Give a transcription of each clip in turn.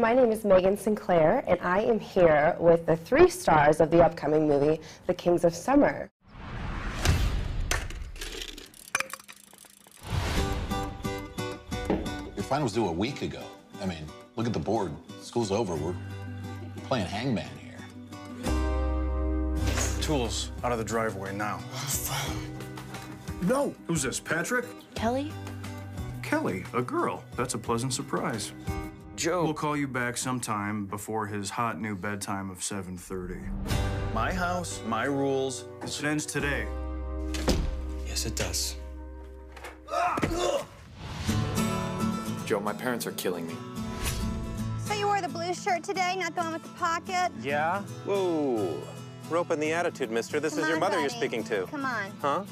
my name is Megan Sinclair, and I am here with the 3 stars of the upcoming movie, The Kings of Summer. Your final was due a week ago. I mean, look at the board. School's over. We're playing hangman here. Tools out of the driveway now. No. Who's this, Patrick? Kelly? Kelly, a girl. That's a pleasant surprise. Joe. We'll call you back sometime before his hot new bedtime of 7:30. My house, my rules. It ends today. Yes, it does. Joe, my parents are killing me. So you wore the blue shirt today, not the one with the pocket? Yeah? Whoa. Rope in the attitude, mister. This Come is your on, mother you're buddy. speaking to. Come on. Huh?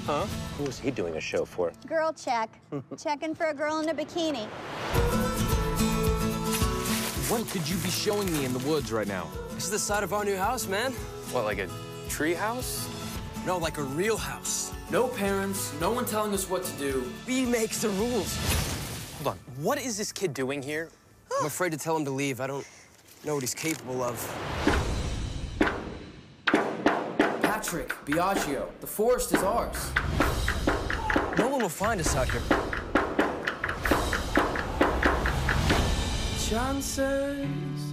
Huh? Who is he doing a show for? Girl check. Checking for a girl in a bikini. What could you be showing me in the woods right now? This is the side of our new house, man. What, like a tree house? No, like a real house. No parents, no one telling us what to do. We make the rules. Hold on. What is this kid doing here? I'm afraid to tell him to leave. I don't know what he's capable of. Patrick, Biagio, the forest is ours. No one will find us out here. Chances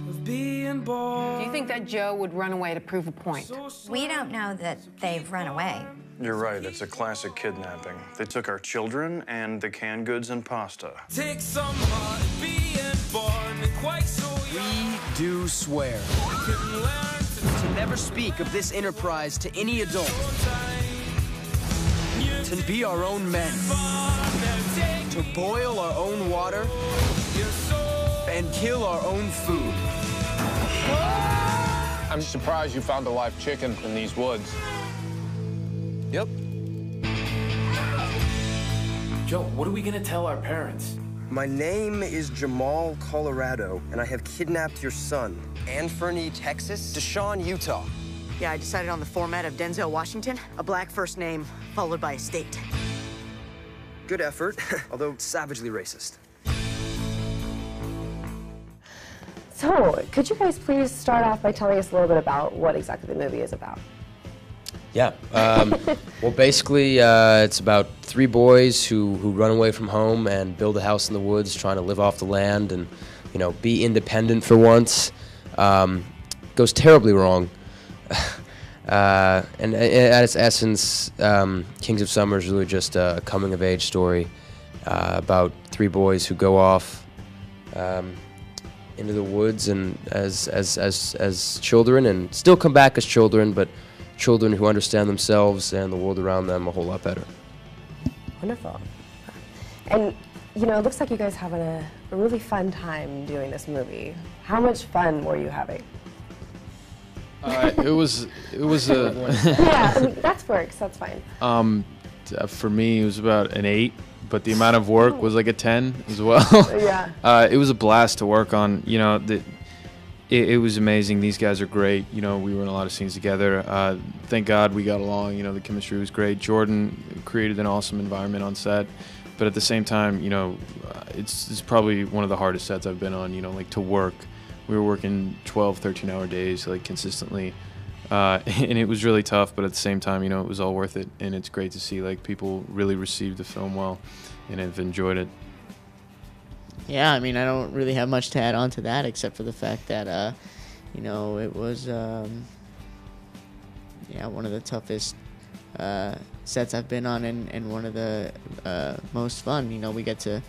of being born. Do you think that Joe would run away to prove a point? We don't know that they've run away. You're right, it's a classic kidnapping. They took our children and the canned goods and pasta. Take some heart, being born and quite so young. We do swear to never speak of this enterprise to any adult. To be our own men. To boil our own water. And kill our own food. I'm surprised you found a live chicken in these woods. Yep. Joe, what are we gonna tell our parents? My name is Jamal Colorado, and I have kidnapped your son. Ann Fernie, Texas. Deshaun, Utah. Yeah, I decided on the format of Denzel Washington, a black first name followed by a state. Good effort, although savagely racist. So, could you guys please start off by telling us a little bit about what exactly the movie is about? Yeah. Well, basically, it's about 3 boys who run away from home and build a house in the woods, trying to live off the land and, you know, be independent for once. Goes terribly wrong. And at its essence, Kings of Summer is really just a coming-of-age story about 3 boys who go off into the woods and as children, and still come back as children, but children who understand themselves and the world around them a whole lot better. Wonderful. And, you know, it looks like you guys having a really fun time doing this movie. How much fun were you having? It was Yeah, I mean, that's work, so that's fine. for me, it was about an 8. But the amount of work was like a 10 as well. Yeah. It was a blast to work on. You know, it was amazing. These guys are great. You know, we were in a lot of scenes together. Thank God we got along. You know, the chemistry was great. Jordan created an awesome environment on set. But at the same time, you know, it's probably one of the hardest sets I've been on, you know, like to work. We were working 12, 13-hour days, like consistently. And it was really tough, but at the same time, you know, it was all worth it. And it's great to see, like, people really received the film well and have enjoyed it. Yeah, I mean, I don't really have much to add on to that except for the fact that, you know, it was, yeah, one of the toughest sets I've been on and one of the most fun. You know, we get to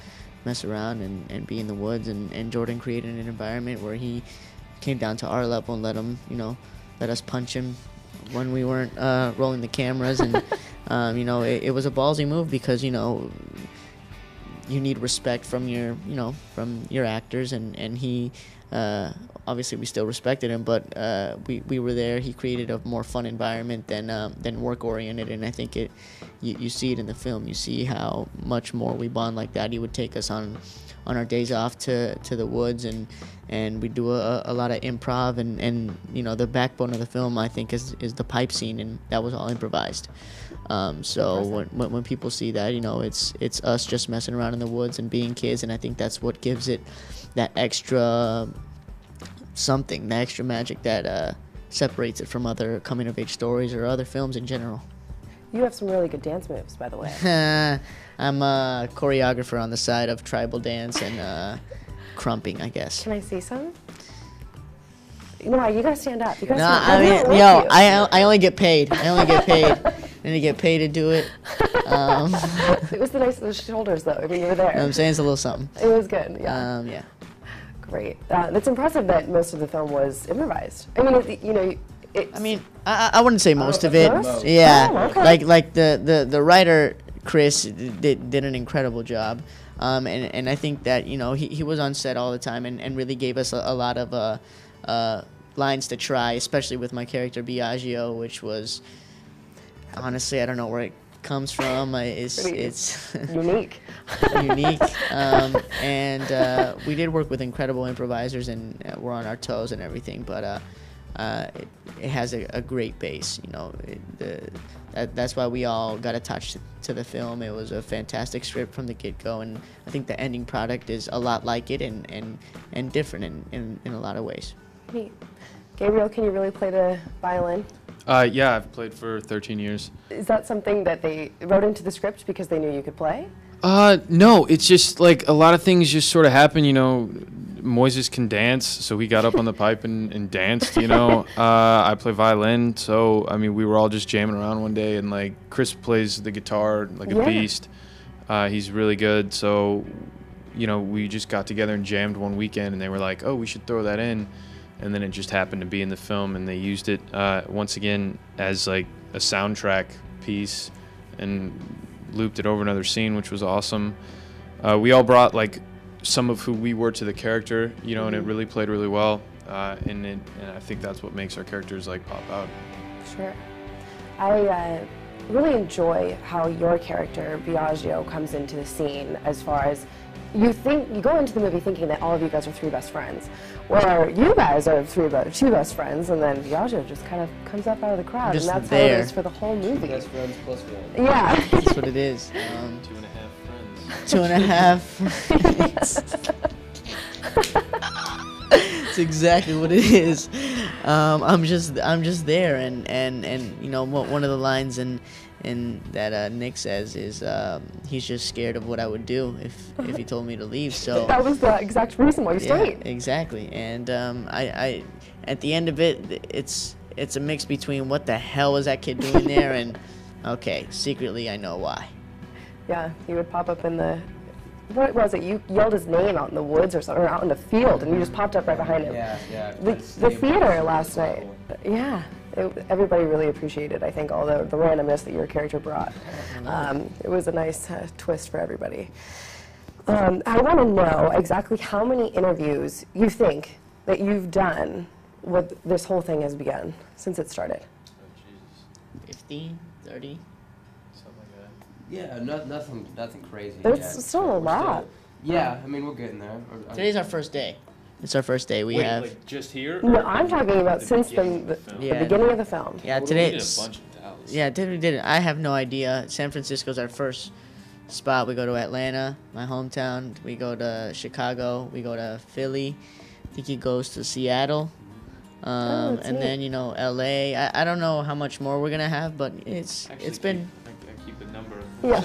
mess around and be in the woods, and Jordan created an environment where he came down to our level and let us punch him when we weren't rolling the cameras, and you know, it was a ballsy move because, you know, you need respect from your actors, and he obviously we still respected him, but we were there. He created a more fun environment than work oriented, and I think you see it in the film. You see how much more we bond like that. He would take us on on our days off to the woods, and we do a lot of improv, and you know, the backbone of the film, I think, is the pipe scene, and that was all improvised. So when people see that, you know, it's us just messing around in the woods and being kids, and I think that's what gives it that extra something, the extra magic that separates it from other coming-of-age stories or other films in general. You have some really good dance moves, by the way. I'm a choreographer on the side of tribal dance and crumping, I guess. Can I see some? No, you gotta stand up. You gotta No, stand up. I mean, yo, I only get paid. I only get paid. And to get paid to do it. It was the nice of the shoulders, though. I mean, you were there. You know what I'm saying? It's a little something. It was good, yeah. Yeah. Great. It's impressive that most of the film was improvised. I mean, you know, I mean, I wouldn't say most of it. Most? Yeah. Oh, okay. Like the writer, Chris, did an incredible job. And I think that, you know, he was on set all the time and really gave us a lot of lines to try, especially with my character Biagio, which was, honestly, I don't know where it comes from. It's unique. Unique. And we did work with incredible improvisers, and we're on our toes and everything, but it has a great base, you know. That's why we all got attached to the film. It was a fantastic script from the get-go, and I think the ending product is a lot like it and different in a lot of ways. Neat. Gabriel, can you really play the violin? Yeah, I've played for 13 years. Is that something that they wrote into the script because they knew you could play? No, it's just like a lot of things just sort of happen, you know. Moises can dance, so he got up on the pipe and danced, you know. I play violin, so, I mean, we were all just jamming around one day, and, like, Chris plays the guitar like a beast. He's really good, so, you know, we just got together and jammed one weekend, and they were like, oh, we should throw that in. And then it just happened to be in the film, and they used it once again as like a soundtrack piece and looped it over another scene, which was awesome. We all brought like some of who we were to the character, you know, and it really played really well. And I think that's what makes our characters like pop out. Sure. I really enjoy how your character Biagio comes into the scene, as far as you go into the movie thinking that all of you guys are three best friends, where you guys are two best friends, and then Biagio just kind of comes up out of the crowd, and that's how it is for the whole movie. Best friends plus one. Yeah. That's what it is. 2.5 friends. 2.5. It's exactly what it is. I'm just there, and you know, one of the lines and that Nick says is he's just scared of what I would do if he told me to leave. So that was the exact reason why you stayed. Exactly. And I at the end of it, it's a mix between what the hell was that kid doing there and okay, secretly I know why. Yeah, he would pop up in the, what was it? You yelled his name out in the woods or something, or out in the field, and you just popped up right behind him. Yeah. The theater last night. Yeah. Everybody really appreciated, I think, all the randomness that your character brought. It was a nice twist for everybody. I want to know exactly how many interviews you think that you've done with this whole thing has begun since it started. 15, 30. Yeah, nothing crazy. There's still a lot. Yeah, I mean, we're getting there. Today's our first day. It's our first day. We have. Like just here? No, I'm talking about since the beginning of the film. Yeah, today. We did a bunch in Dallas. Yeah, we did it. I have no idea. San Francisco's our first spot. We go to Atlanta, my hometown. We go to Chicago. We go to Philly. I think he goes to Seattle. And then, you know, LA. I don't know how much more we're gonna have, but it's been. I keep a number. Yeah.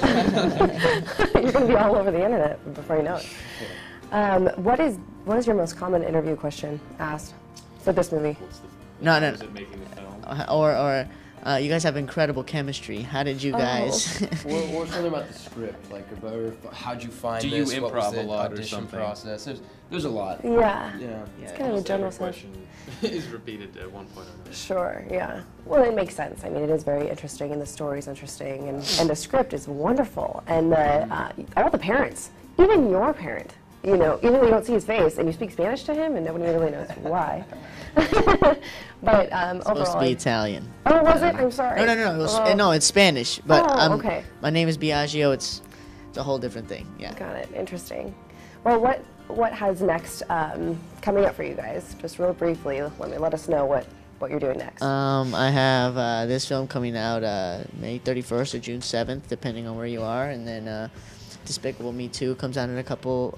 You're gonna be all over the internet before you know it. What is your most common interview question asked for this movie? No. Is it making the film? Or you guys have incredible chemistry. How did you guys? Or something about the script, like about how'd you find Do this? you What was improv the a lot or audition something? Process? There's a lot. Yeah. Yeah. It's kind of a general sense. Question is repeated at one point or another. Sure, yeah. Well, it makes sense. I mean, it is very interesting, and the story's interesting, and the script is wonderful. And all the parents, even your parent, you know, even though you don't see his face, and you speak Spanish to him, and nobody really knows why. But It's supposed to be Italian. Oh, was it? I'm sorry. No. No, it's Spanish. But okay. My name is Biagio. It's a whole different thing. Yeah. Got it. Interesting. Well, what has next coming up for you guys? Just real briefly, let us know what you're doing next. I have this film coming out May 31st or June 7th, depending on where you are, and then Despicable Me 2 comes out in a couple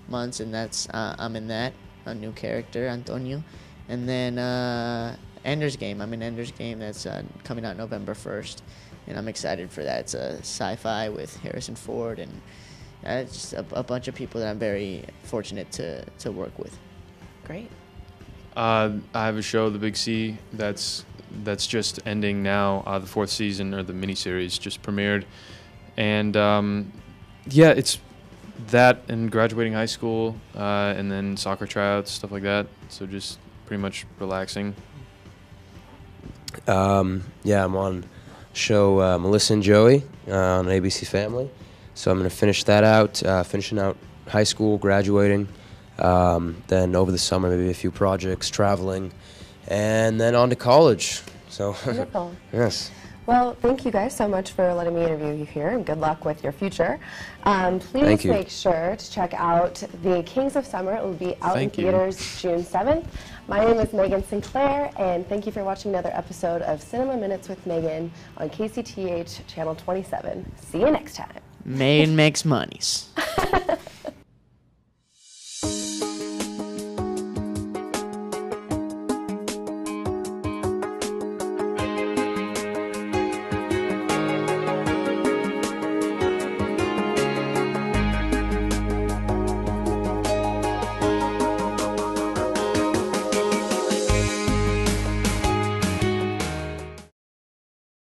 months, and that's I'm in that, a new character, Antonio, and then Ender's Game. I'm in Ender's Game. That's coming out November 1st, and I'm excited for that. It's a sci-fi with Harrison Ford, and it's just a bunch of people that I'm very fortunate to work with. Great. I have a show, The Big C, that's just ending now. The 4th season, or the miniseries, just premiered, and yeah, it's that and graduating high school, and then soccer tryouts, stuff like that. So just pretty much relaxing. Yeah, I'm on show Melissa and Joey on ABC Family. So I'm going to finish that out, finishing out high school, graduating. Then over the summer, maybe a few projects, traveling, and then on to college. So, wonderful. Yes. Well, thank you guys so much for letting me interview you here, and good luck with your future. Please Thank you. make sure to check out The Kings of Summer. It will be out in theaters June 7th. My name is Megan Sinclair, and thank you for watching another episode of Cinema Minutes with Megan on KCTH Channel 27. See you next time. Megan makes monies.